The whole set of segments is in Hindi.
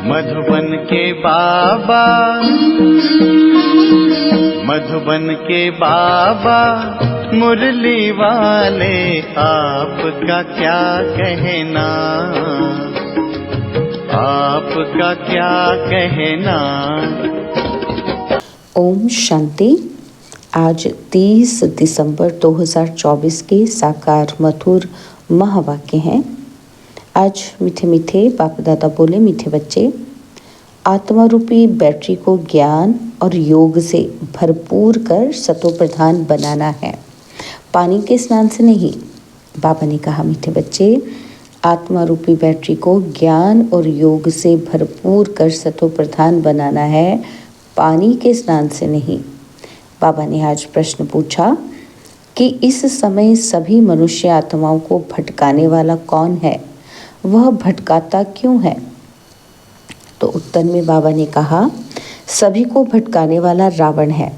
मधुबन के बाबा, मधुबन के बाबा मुरली वाले, आपका क्या कहना, आपका क्या कहना। ओम शांति। आज 30 दिसंबर 2024 के साकार मधुर महावाक्य हैं। आज मीठे मीठे बाप दादा बोले, मीठे बच्चे, आत्मा रूपी बैटरी को ज्ञान और योग से भरपूर कर सतो प्रधान बनाना है, पानी के स्नान से नहीं। बाबा ने कहा, मीठे बच्चे, आत्मा रूपी बैटरी को ज्ञान और योग से भरपूर कर सतो प्रधान बनाना है, पानी के स्नान से नहीं। बाबा ने आज प्रश्न पूछा कि इस समय सभी मनुष्य आत्माओं को भटकाने वाला कौन है, वह भटकाता क्यों है? तो उत्तर में बाबा ने कहा, सभी को भटकाने वाला रावण है,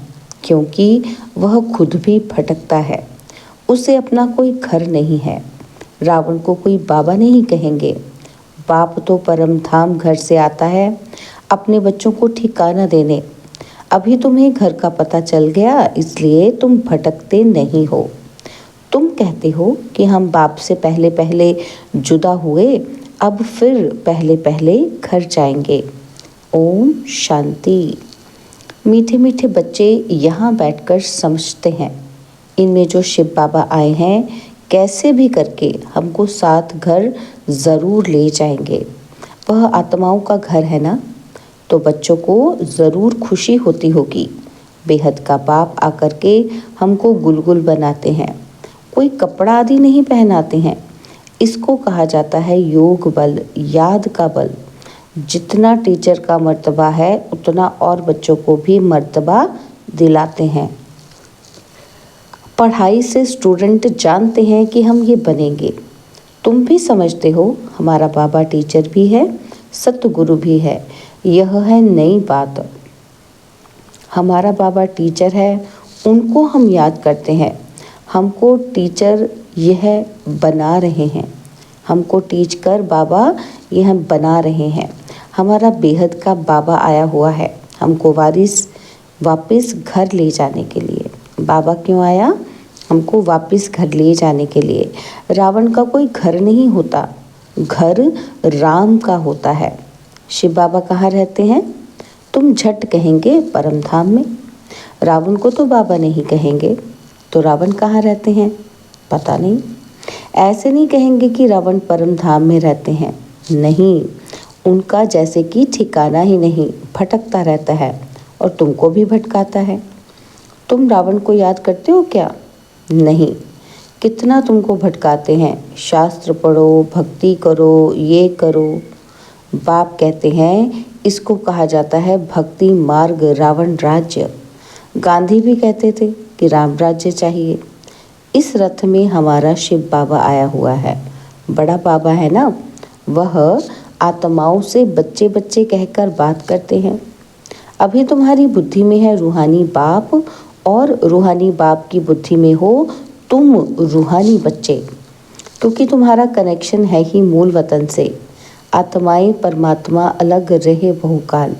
क्योंकि वह खुद भी भटकता है। उसे अपना कोई घर नहीं है। रावण को कोई बाबा नहीं कहेंगे। बाप तो परम धाम घर से आता है अपने बच्चों को ठिकाना देने। अभी तुम्हें घर का पता चल गया, इसलिए तुम भटकते नहीं हो। तुम कहते हो कि हम बाप से पहले पहले जुदा हुए, अब फिर पहले पहले घर जाएंगे। ओम शांति। मीठे मीठे बच्चे यहाँ बैठकर समझते हैं, इनमें जो शिव बाबा आए हैं कैसे भी करके हमको साथ घर ज़रूर ले जाएंगे। वह आत्माओं का घर है ना, तो बच्चों को ज़रूर खुशी होती होगी। बेहद का बाप आकर के हमको गुलगुल बनाते हैं, कोई कपड़ा आदि नहीं पहनाते हैं। इसको कहा जाता है योग बल, याद का बल। जितना टीचर का मर्तबा है उतना और बच्चों को भी मर्तबा दिलाते हैं। पढ़ाई से स्टूडेंट जानते हैं कि हम ये बनेंगे। तुम भी समझते हो हमारा बाबा टीचर भी है, सतगुरु भी है। यह है नई बात। हमारा बाबा टीचर है, उनको हम याद करते हैं। हमको टीचर यह बना रहे हैं, हमको टीच कर बाबा यह बना रहे हैं। हमारा बेहद का बाबा आया हुआ है हमको वापस घर ले जाने के लिए। बाबा क्यों आया? हमको वापस घर ले जाने के लिए। रावण का कोई घर नहीं होता, घर राम का होता है। शिव बाबा कहाँ रहते हैं? तुम झट कहेंगे परम धाम में। रावण को तो बाबा नहीं कहेंगे, तो रावण कहाँ रहते हैं? पता नहीं। ऐसे नहीं कहेंगे कि रावण परम धाम में रहते हैं, नहीं। उनका जैसे कि ठिकाना ही नहीं, भटकता रहता है और तुमको भी भटकाता है। तुम रावण को याद करते हो क्या? नहीं। कितना तुमको भटकाते हैं। शास्त्र पढ़ो, भक्ति करो, ये करो। बाप कहते हैं इसको कहा जाता है भक्ति मार्ग रावण राज्य। गांधी भी कहते थे कि राम राज्य चाहिए। इस रथ में हमारा शिव बाबा आया हुआ है, बड़ा बाबा है ना। वह आत्माओं से बच्चे बच्चे कहकर बात करते हैं। अभी तुम्हारी बुद्धि में है रूहानी बाप, और रूहानी बाप की बुद्धि में हो तुम रूहानी बच्चे, क्योंकि तुम्हारा कनेक्शन है ही मूल वतन से। आत्माएं परमात्मा अलग रहे बहुकाल,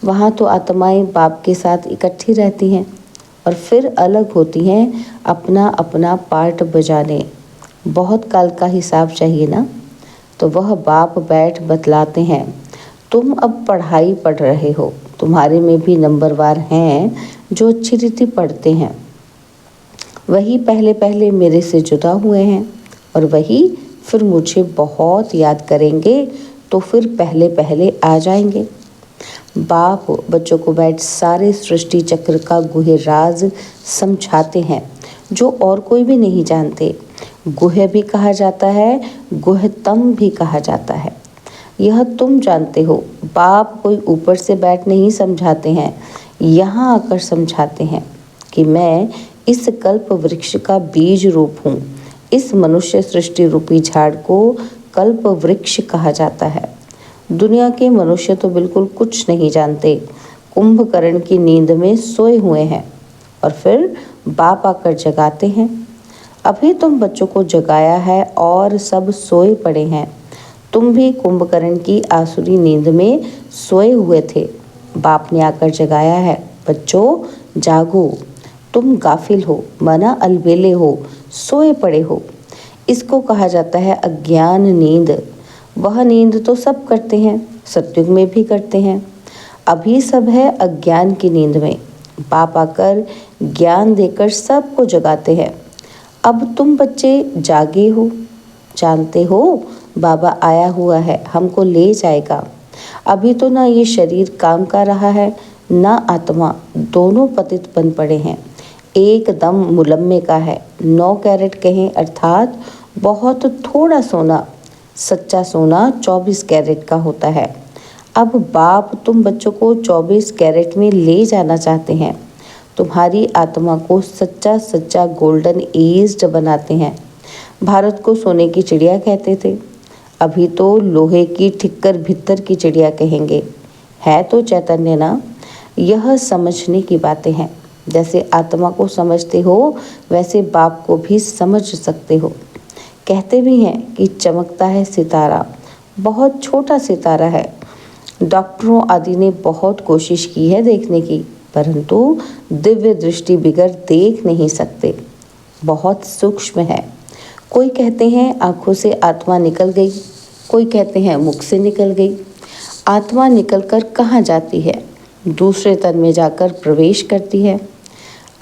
वहाँ तो आत्माएं बाप के साथ इकट्ठी रहती हैं और फिर अलग होती हैं अपना अपना पार्ट बजाने। बहुत काल का हिसाब चाहिए ना, तो वह बाप बैठ बतलाते हैं। तुम अब पढ़ाई पढ़ रहे हो, तुम्हारे में भी नंबरवार हैं जो अच्छी रीति पढ़ते हैं। वही पहले पहले मेरे से जुदा हुए हैं और वही फिर मुझे बहुत याद करेंगे, तो फिर पहले पहले आ जाएंगे। बाप बच्चों को बैठ सारे सृष्टि चक्र का गुह्य राज समझाते हैं, जो और कोई भी नहीं जानते। गुह्य भी कहा जाता है, गुह्यतम भी कहा जाता है। यह तुम जानते हो। बाप कोई ऊपर से बैठ नहीं समझाते हैं, यहाँ आकर समझाते हैं कि मैं इस कल्प वृक्ष का बीज रूप हूँ। इस मनुष्य सृष्टि रूपी झाड़ को कल्प वृक्ष कहा जाता है। दुनिया के मनुष्य तो बिल्कुल कुछ नहीं जानते, कुंभकर्ण की नींद में सोए हुए हैं और फिर बाप आकर जगाते हैं। अभी तुम बच्चों को जगाया है और सब सोए पड़े हैं, तुम भी कुंभकर्ण की आसुरी नींद में सोए हुए थे, बाप ने आकर जगाया है। बच्चों जागो, तुम गाफिल हो, मना अलबेले हो, सोए पड़े हो। इसको कहा जाता है अज्ञान नींद। वह नींद तो सब करते हैं, सतयुग में भी करते हैं। अभी सब है अज्ञान की नींद में। बाप आकर ज्ञान देकर सबको जगाते हैं। अब तुम बच्चे जागे हो, जानते हो बाबा आया हुआ है, हमको ले जाएगा। अभी तो ना ये शरीर काम कर रहा है, ना आत्मा, दोनों पतित बन पड़े हैं। एकदम मुलम्मे का है। 9 कैरेट कहें अर्थात बहुत थोड़ा सोना। सच्चा सोना 24 कैरेट का होता है। अब बाप तुम बच्चों को 24 कैरेट में ले जाना चाहते हैं। तुम्हारी आत्मा को सच्चा सच्चा गोल्डन एज्ड बनाते हैं। भारत को सोने की चिड़िया कहते थे, अभी तो लोहे की ठिक्कर भित्तर की चिड़िया कहेंगे। है तो चैतन्य ना। यह समझने की बातें हैं। जैसे आत्मा को समझते हो वैसे बाप को भी समझ सकते हो। कहते भी हैं कि चमकता है सितारा, बहुत छोटा सितारा है। डॉक्टरों आदि ने बहुत कोशिश की है देखने की, परंतु दिव्य दृष्टि बिगर देख नहीं सकते। बहुत सूक्ष्म है। कोई कहते हैं आंखों से आत्मा निकल गई, कोई कहते हैं मुख से निकल गई। आत्मा निकलकर कहाँ जाती है? दूसरे तन में जाकर प्रवेश करती है।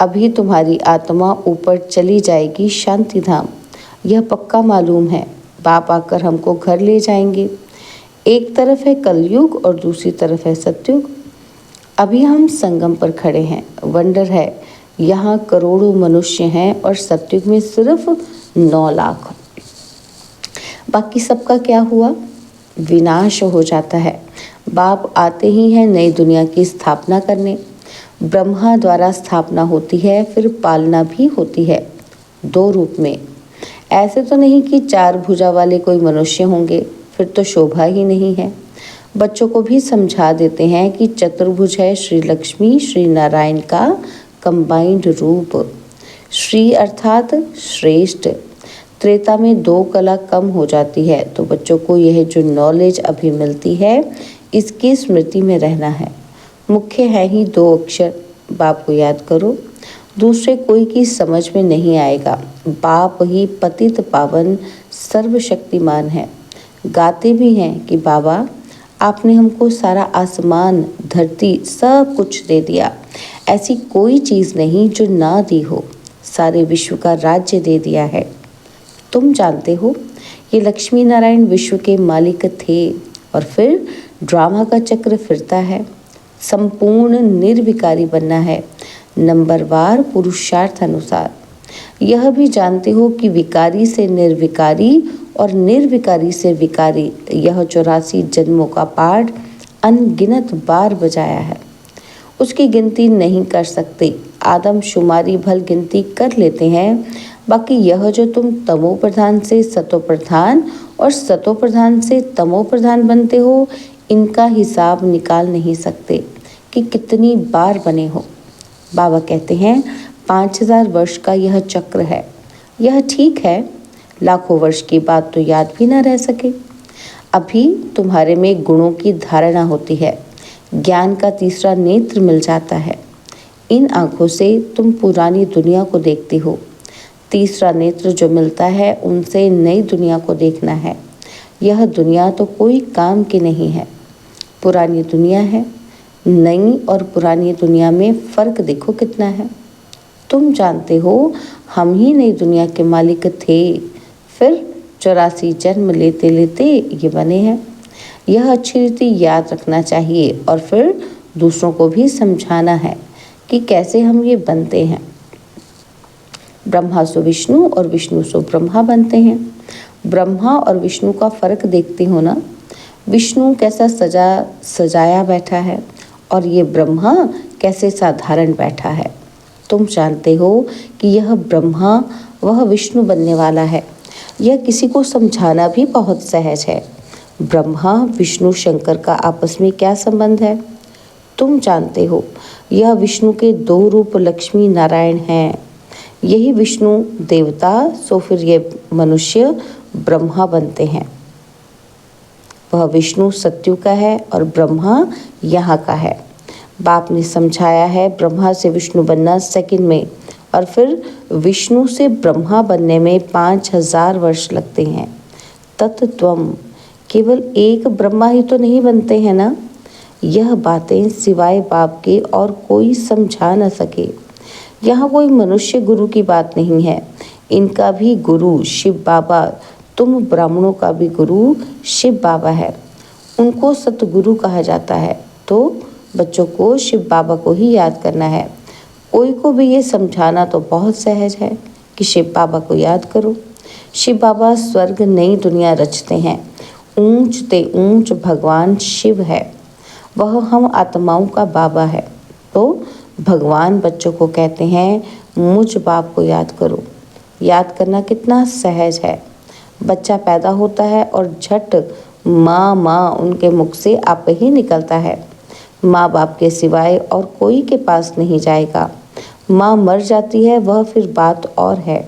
अभी तुम्हारी आत्मा ऊपर चली जाएगी शांति धाम, यह पक्का मालूम है। बाप आकर हमको घर ले जाएंगे। एक तरफ है कलयुग और दूसरी तरफ है सतयुग। अभी हम संगम पर खड़े हैं। वंडर है, यहाँ करोड़ों मनुष्य हैं और सतयुग में सिर्फ 9 लाख। बाकी सबका क्या हुआ? विनाश हो जाता है। बाप आते ही हैं नई दुनिया की स्थापना करने। ब्रह्मा द्वारा स्थापना होती है, फिर पालना भी होती है 2 रूप में। ऐसे तो नहीं कि 4 भुजा वाले कोई मनुष्य होंगे, फिर तो शोभा ही नहीं है। बच्चों को भी समझा देते हैं कि चतुर्भुज है श्री लक्ष्मी श्री नारायण का कंबाइंड रूप। श्री अर्थात श्रेष्ठ। त्रेता में 2 कला कम हो जाती है, तो बच्चों को यह जो नॉलेज अभी मिलती है इसकी स्मृति में रहना है। मुख्य है ही 2 अक्षर, बाप को याद करो। दूसरे कोई की समझ में नहीं आएगा। बाप ही पतित पावन सर्वशक्तिमान है। गाते भी हैं कि बाबा आपने हमको सारा आसमान धरती सब कुछ दे दिया, ऐसी कोई चीज़ नहीं जो ना दी हो, सारे विश्व का राज्य दे दिया है। तुम जानते हो ये लक्ष्मी नारायण विश्व के मालिक थे और फिर ड्रामा का चक्र फिरता है। संपूर्ण निर्विकारी बनना है, नंबरवार पुरुषार्थ अनुसार। यह भी जानते हो कि विकारी से निर्विकारी और निर्विकारी से विकारी, यह 84 जन्मों का पाठ अनगिनत बार बजाया है। उसकी गिनती नहीं कर सकते। आदमशुमारी भल गिनती कर लेते हैं, बाकी यह जो तुम तमो प्रधान से सतो प्रधान और सतो प्रधान से तमो प्रधान बनते हो, इनका हिसाब निकाल नहीं सकते कि कितनी बार बने हो। बाबा कहते हैं 5000 वर्ष का यह चक्र है। यह ठीक है, लाखों वर्ष की बात तो याद भी ना रह सके। अभी तुम्हारे में गुणों की धारणा होती है, ज्ञान का तीसरा नेत्र मिल जाता है। इन आँखों से तुम पुरानी दुनिया को देखते हो। तीसरा नेत्र जो मिलता है उनसे नई दुनिया को देखना है। यह दुनिया तो कोई काम की नहीं है, पुरानी दुनिया है। नई और पुरानी दुनिया में फ़र्क देखो कितना है। तुम जानते हो हम ही नई दुनिया के मालिक थे, फिर 84 जन्म लेते लेते ये बने हैं। यह अच्छी रीति याद रखना चाहिए और फिर दूसरों को भी समझाना है कि कैसे हम ये बनते हैं। ब्रह्मा सो विष्णु और विष्णु सो ब्रह्मा बनते हैं। ब्रह्मा और विष्णु का फर्क देखते हो ना। विष्णु कैसा सजाया बैठा है और ये ब्रह्मा कैसे साधारण बैठा है। तुम जानते हो कि यह ब्रह्मा वह विष्णु बनने वाला है। यह किसी को समझाना भी बहुत सहज है। ब्रह्मा विष्णु शंकर का आपस में क्या संबंध है? तुम जानते हो यह विष्णु के 2 रूप लक्ष्मी नारायण हैं। यही विष्णु देवता, सो फिर ये मनुष्य ब्रह्मा बनते हैं। वह विष्णु सत्यु का है और ब्रह्मा यहाँ का है। बाप ने समझाया है ब्रह्मा से विष्णु बनना सेकंड में और फिर विष्णु से ब्रह्मा बनने में 5000 वर्ष लगते हैं। तत्त्वम, केवल एक ब्रह्मा ही तो नहीं बनते हैं ना। यह बातें सिवाय बाप के और कोई समझा न सके। यहाँ कोई मनुष्य गुरु की बात नहीं है। इनका भी गुरु शिव बाबा, तुम ब्राह्मणों का भी गुरु शिव बाबा है। उनको सतगुरु कहा जाता है। तो बच्चों को शिव बाबा को ही याद करना है। कोई को भी ये समझाना तो बहुत सहज है कि शिव बाबा को याद करो। शिव बाबा स्वर्ग नई दुनिया रचते हैं। ऊंच ते ऊंच भगवान शिव है, वह हम आत्माओं का बाबा है। तो भगवान बच्चों को कहते हैं मुझ बाप को याद करो। याद करना कितना सहज है। बच्चा पैदा होता है और झट माँ माँ उनके मुख से आप ही निकलता है। माँ बाप के सिवाय और कोई के पास नहीं जाएगा। माँ मर जाती है, वह फिर बात और है।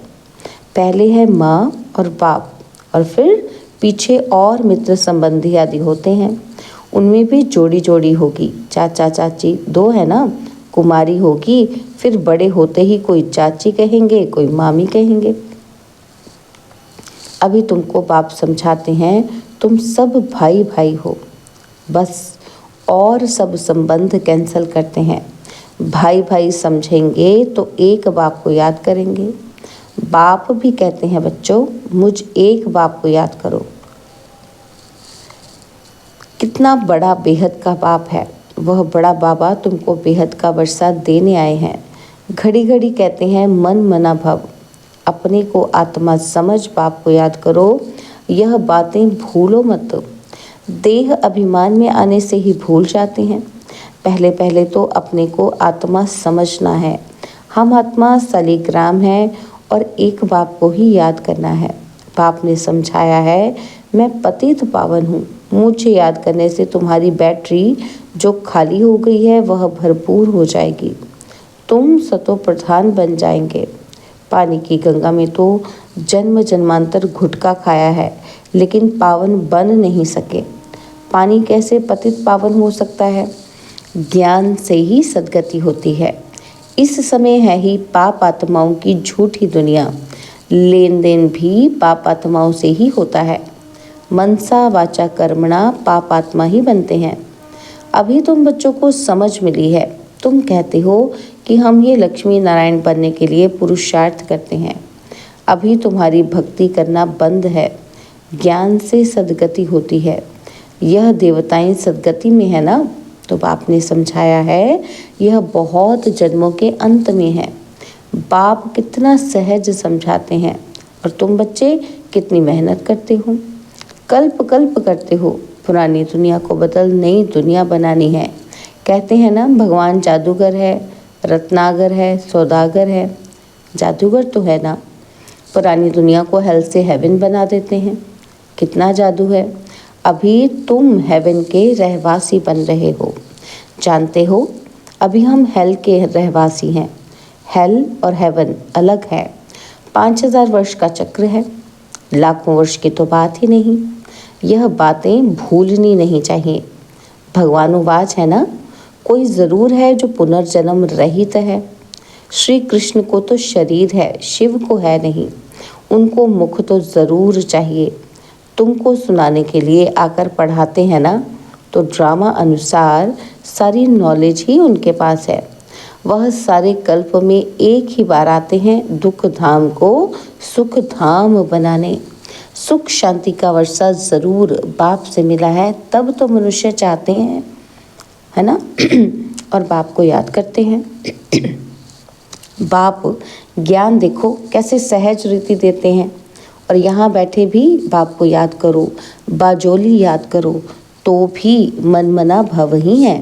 पहले है माँ और बाप और फिर पीछे और मित्र संबंधी आदि होते हैं। उनमें भी जोड़ी जोड़ी होगी। चाचा चाची 2 है ना, कुमारी होगी, फिर बड़े होते ही कोई चाची कहेंगे, कोई मामी कहेंगे। अभी तुमको बाप समझाते हैं तुम सब भाई भाई हो, बस और सब संबंध कैंसिल करते हैं। भाई भाई समझेंगे तो एक बाप को याद करेंगे। बाप भी कहते हैं बच्चों मुझ एक बाप को याद करो। कितना बड़ा बेहद का बाप है। वह बड़ा बाबा तुमको बेहद का वर्षा देने आए हैं। घड़ी घड़ी कहते हैं मन मना भव, अपने को आत्मा समझ बाप को याद करो। यह बातें भूलो मत। देह अभिमान में आने से ही भूल जाते हैं। पहले पहले तो अपने को आत्मा समझना है। हम आत्मा शालिग्राम है और एक बाप को ही याद करना है। बाप ने समझाया है मैं पतित पावन हूँ। मुझे याद करने से तुम्हारी बैटरी जो खाली हो गई है वह भरपूर हो जाएगी। तुम सतो प्रधान बन जाएंगे। पानी की गंगा में तो जन्म जन्मांतर घुटका खाया है लेकिन पावन बन नहीं सके। पानी कैसे पतित पावन हो सकता है? ज्ञान से ही सद्गति होती है। इस समय है ही पाप आत्माओं की झूठी दुनिया। लेन देन भी पाप आत्माओं से ही होता है। मनसा वाचा कर्मणा पाप आत्मा ही बनते हैं। अभी तुम बच्चों को समझ मिली है। तुम कहते हो कि हम ये लक्ष्मी नारायण बनने के लिए पुरुषार्थ करते हैं। अभी तुम्हारी भक्ति करना बंद है। ज्ञान से सद्गति होती है। यह देवताएं सद्गति में है ना। तो बाप ने समझाया है यह बहुत जन्मों के अंत में है। बाप कितना सहज समझाते हैं और तुम बच्चे कितनी मेहनत करते हो, कल्प कल्प करते हो। पुरानी दुनिया को बदल नई दुनिया बनानी है। कहते हैं ना भगवान जादूगर है, रत्नागर है, सौदागर है। जादूगर तो है ना। पुरानी दुनिया को हेल से हेवन बना देते हैं। कितना जादू है। अभी तुम हेवन के रहवासी बन रहे हो। जानते हो अभी हम हेल के रहवासी हैं। हेल और हेवन अलग है। 5000 वर्ष का चक्र है। लाखों वर्ष की तो बात ही नहीं। यह बातें भूलनी नहीं चाहिए। भगवानुवाच है ना, कोई ज़रूर है जो पुनर्जन्म रहित है। श्री कृष्ण को तो शरीर है, शिव को है नहीं। उनको मुख तो ज़रूर चाहिए। तुमको सुनाने के लिए आकर पढ़ाते हैं ना, तो ड्रामा अनुसार सारी नॉलेज ही उनके पास है। वह सारे कल्प में एक ही बार आते हैं दुख धाम को सुख धाम बनाने। सुख शांति का वर्षा ज़रूर बाप से मिला है, तब तो मनुष्य चाहते हैं, है ना, और बाप को याद करते हैं। बाप ज्ञान देखो कैसे सहज रीति देते हैं। और यहाँ बैठे भी बाप को याद करो, बाजोली याद करो, तो भी मनमना भव ही है।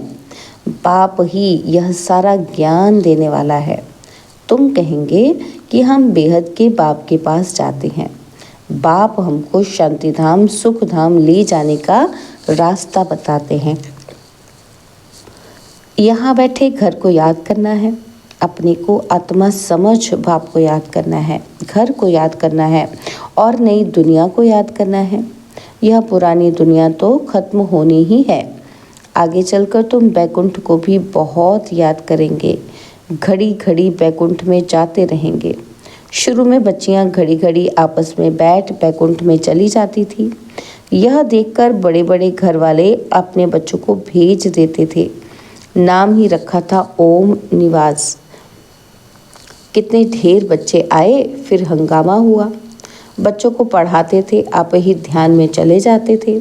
बाप ही यह सारा ज्ञान देने वाला है। तुम कहेंगे कि हम बेहद के बाप के पास जाते हैं। बाप हमको शांति धाम सुख धाम ले जाने का रास्ता बताते हैं। यहाँ बैठे घर को याद करना है। अपने को आत्मा समझ बाप को याद करना है, घर को याद करना है और नई दुनिया को याद करना है। यह पुरानी दुनिया तो खत्म होनी ही है। आगे चलकर तुम बैकुंठ को भी बहुत याद करेंगे, घड़ी घड़ी बैकुंठ में जाते रहेंगे। शुरू में बच्चियां घड़ी घड़ी आपस में बैठ बैकुंठ में चली जाती थी। यह देखकर बड़े बड़े घर वाले अपने बच्चों को भेज देते थे। नाम ही रखा था ओम निवास। कितने ढेर बच्चे आए, फिर हंगामा हुआ। बच्चों को पढ़ाते थे, आप ही ध्यान में चले जाते थे।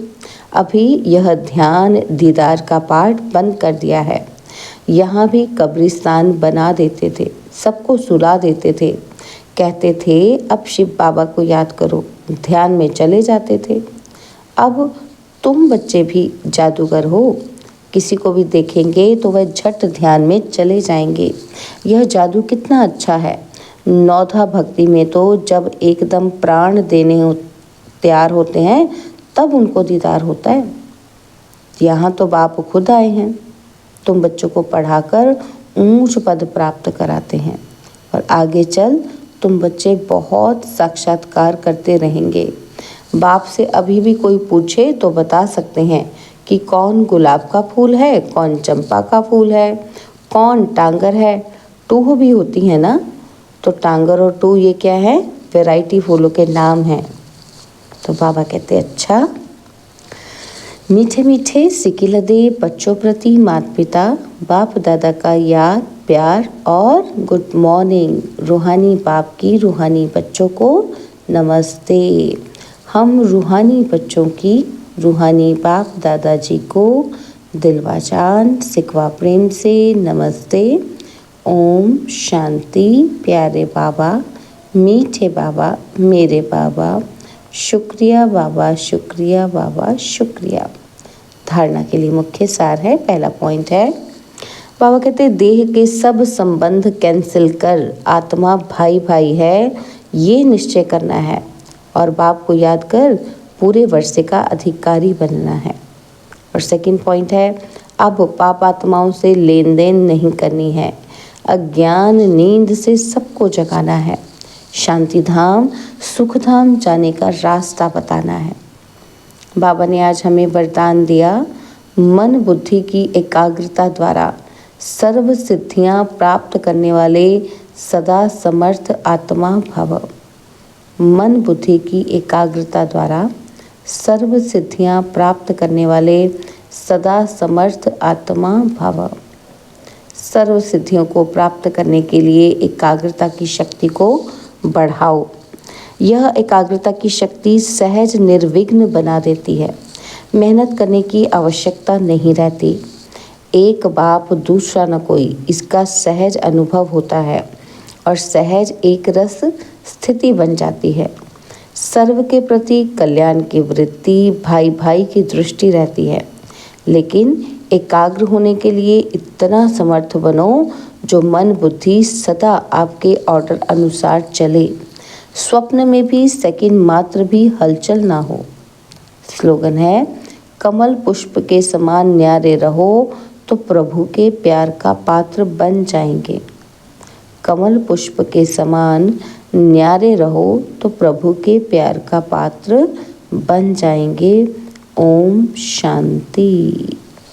अभी यह ध्यान दीदार का पाठ बंद कर दिया है। यहाँ भी कब्रिस्तान बना देते थे, सबको सुला देते थे। कहते थे अब शिव बाबा को याद करो, ध्यान में चले जाते थे। अब तुम बच्चे भी जादूगर हो, किसी को भी देखेंगे तो वह झट ध्यान में चले जाएंगे। यह जादू कितना अच्छा है। नौधा भक्ति में तो जब एकदम प्राण देने तैयार होते हैं तब उनको दीदार होता है। यहाँ तो बाप खुद आए हैं, तुम बच्चों को पढ़ाकर ऊंच पद प्राप्त कराते हैं और आगे चल तुम बच्चे बहुत साक्षात्कार करते रहेंगे। बाप से अभी भी कोई पूछे तो बता सकते हैं कि कौन गुलाब का फूल है, कौन चंपा का फूल है, कौन टांगर है। टूह भी होती है ना, तो टांगर और टूह ये क्या है, वैरायटी फूलों के नाम हैं। तो बाबा कहते अच्छा। मीठे मीठे सिकिलदे बच्चों प्रति माता पिता बाप दादा का याद प्यार और गुड मॉर्निंग। रूहानी बाप की रूहानी बच्चों को नमस्ते। हम रूहानी बच्चों की रूहानी बाप दादाजी को दिलवा जान सिकवा प्रेम से नमस्ते। ओम शांति। प्यारे बाबा, मीठे बाबा, मेरे बाबा, शुक्रिया बाबा, शुक्रिया बाबा, शुक्रिया। धारणा के लिए मुख्य सार है। पहला पॉइंट है, बाबा कहते देह के सब संबंध कैंसिल कर आत्मा भाई भाई है, ये निश्चय करना है और बाप को याद कर पूरे वर्षे का अधिकारी बनना है। और सेकंड पॉइंट है, अब पाप आत्माओं से लेन देन नहीं करनी है। अज्ञान नींद से सबको जगाना है। शांति धाम सुख धाम जाने का रास्ता बताना है। बाबा ने आज हमें वरदान दिया, मन बुद्धि की एकाग्रता द्वारा सर्व सिद्धियां प्राप्त करने वाले सदा समर्थ आत्मा भव। मन बुद्धि की एकाग्रता द्वारा सर्व सिद्धियां प्राप्त करने वाले सदा समर्थ आत्मा भव। सर्व सिद्धियों को प्राप्त करने के लिए एकाग्रता की शक्ति को बढ़ाओ। यह एकाग्रता की शक्ति सहज निर्विघ्न बना देती है। मेहनत करने की आवश्यकता नहीं रहती। एक बाप दूसरा न कोई, इसका सहज अनुभव होता है और सहज एक रस स्थिति बन जाती है। सर्व के प्रति कल्याण की वृत्ति, भाई भाई की दृष्टि रहती है। लेकिन एकाग्र होने के लिए इतना समर्थ बनो जो मन बुद्धि सदा आपके ऑर्डर अनुसार चले, स्वप्न में भी सेकंड मात्र भी हलचल ना हो। स्लोगन है, कमल पुष्प के समान न्यारे रहो तो प्रभु के प्यार का पात्र बन जाएंगे। कमल पुष्प के समान न्यारे रहो तो प्रभु के प्यार का पात्र बन जाएंगे। ओम शांति।